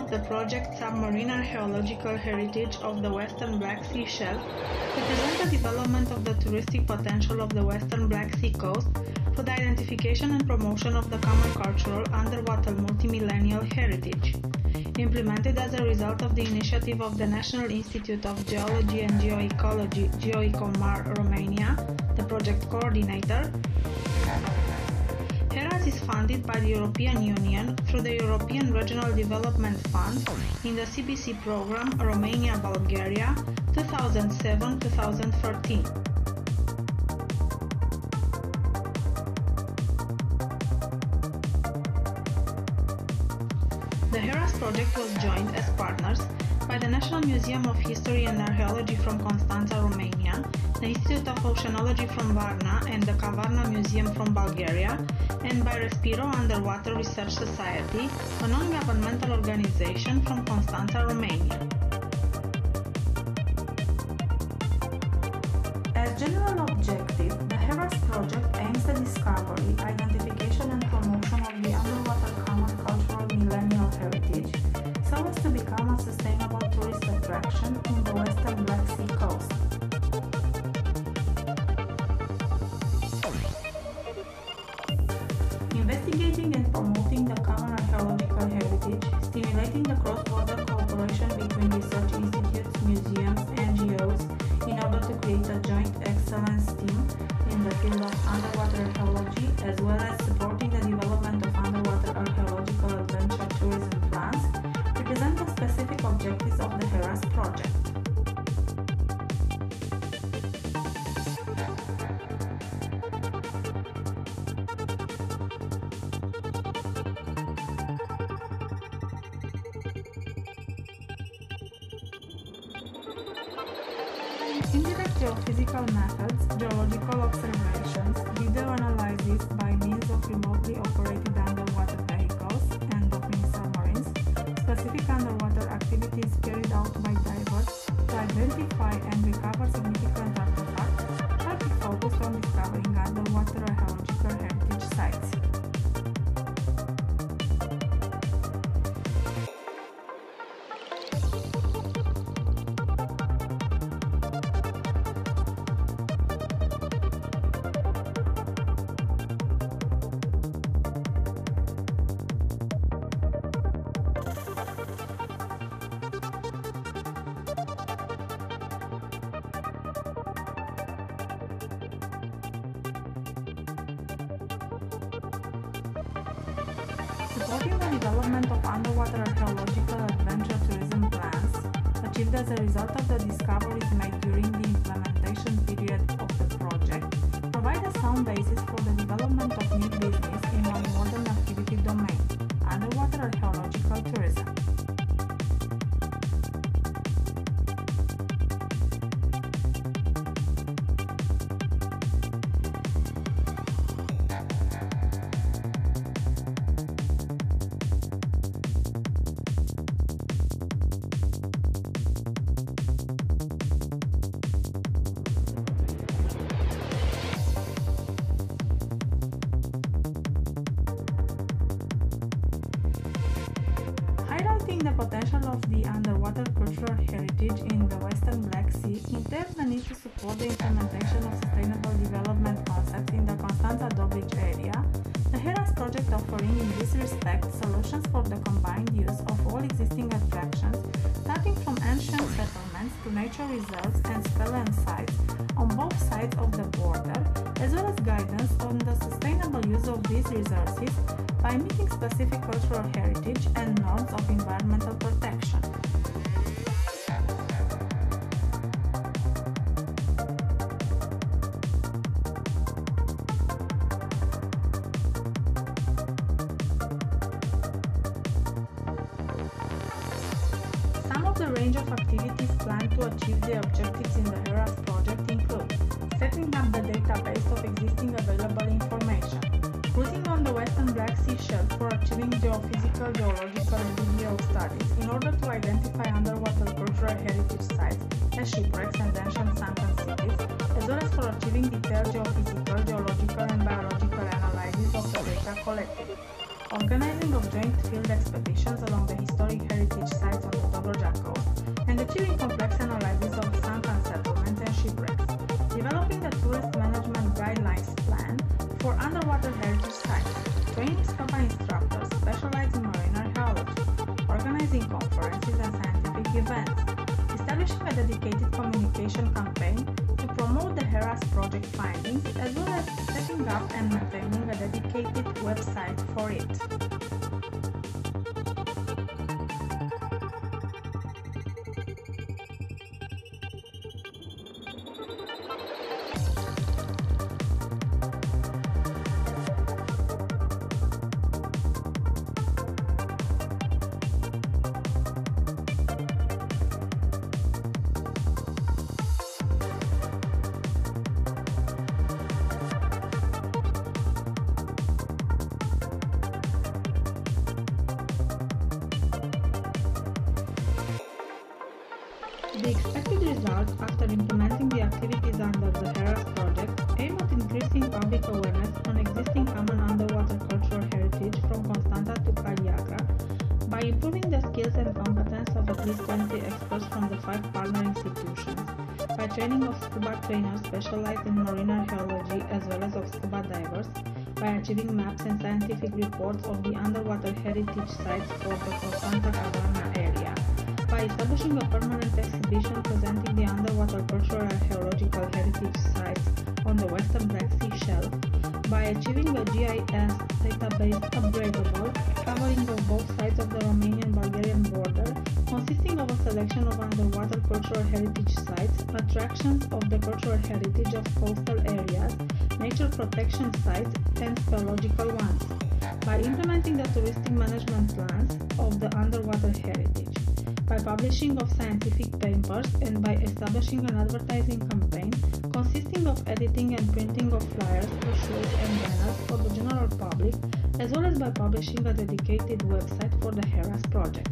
of the project Submarine Archaeological Heritage of the Western Black Sea Shelf represent the development of the touristic potential of the Western Black Sea coast for the identification and promotion of the common cultural underwater multimillennial heritage. Implemented as a result of the initiative of the National Institute of Geology and Geoecology, GeoEcomar Romania, the project coordinator, Heras is funded by the European Union through the European Regional Development Fund in the CBC program Romania-Bulgaria 2007-2013. The Heras project was joined as partners by the National Museum of History and Archaeology from Constanța, Romania, the Institute of Oceanology from Varna and the Kavarna Museum from Bulgaria, and by Respiro Underwater Research Society, a non-governmental organization from Constanța, Romania. As general objective, the Heras project aims the discovery, identification and promotion of the underwater common cultural millennial heritage so as to become a sustainable tourist attraction in the Western Black Sea coast. Investigating and promoting the common archaeological heritage, stimulating the cross-border cooperation between research institutes, museums, NGOs, in order to create a joint excellence team in the field of underwater archaeology, as well as supporting the development of underwater archaeological adventure tourism plans, represent the specific objectives of the Heras project. Indirect geophysical methods, geological observations, video analysis by means of remotely operated underwater vehicles and docking submarines, specific underwater activities carried out by divers to identify and recover significant artifacts shall be focused on discovering underwater archaeological heritage sites. Supporting the development of underwater archaeological adventure tourism plans, achieved as a result of the discoveries made during the implementation period of the project, provide a sound basis for the development of new business in one modern activity domain, underwater archaeological tourism. The potential of the underwater cultural heritage in the Western Black Sea entails the need to support the implementation of sustainable development concepts in the Constanța-Dobrici area, the Heras project offering in this respect solutions for the combined use of all existing attractions, starting from ancient settlements to nature reserves and spelling sites on both sides of the border, as well as guidance on the sustainable use of these resources by meeting specific cultural heritage and norms of environmental protection. Some of the range of activities planned to achieve the objectives in the Heras project include setting up the database of existing available information, cruising on the Western Black Sea shelf for achieving geophysical, geological and video studies in order to identify underwater cultural heritage sites as shipwrecks and ancient sunken cities, as well as for achieving detailed geophysical, geological and biological analysis of the data collected, organizing of joint field expeditions along the historic prehistoric heritage sites on the Dobroja coast, and achieving complex analysis of sunken settlements and shipwrecks, developing the tourist management guidelines plan for underwater heritage sites, training scuba instructors specialized in marine archaeology, organizing conferences and scientific events, establishing a dedicated communication campaign to promote the Heras project findings, as well as setting up and maintaining a dedicated website for it. The expected results after implementing the activities under the Heras project aim at increasing public awareness on existing common underwater cultural heritage from Constanța to Caliacra by improving the skills and competence of at least 20 experts from the 5 partner institutions, by training of scuba trainers specialized in marine archaeology as well as of scuba divers, by achieving maps and scientific reports of the underwater heritage sites for the Constanța-Cadorna area, by establishing a permanent exhibition presenting the underwater cultural archaeological heritage sites on the Western Black Sea shelf, by achieving a GIS database upgradable covering of both sides of the Romanian-Bulgarian border, consisting of a selection of underwater cultural heritage sites, attractions of the cultural heritage of coastal areas, nature protection sites, and speleological ones, by implementing the touristic management plans of the underwater heritage, by publishing of scientific papers, and by establishing an advertising campaign consisting of editing and printing of flyers, brochures, and banners for the general public, as well as by publishing a dedicated website for the Heras project.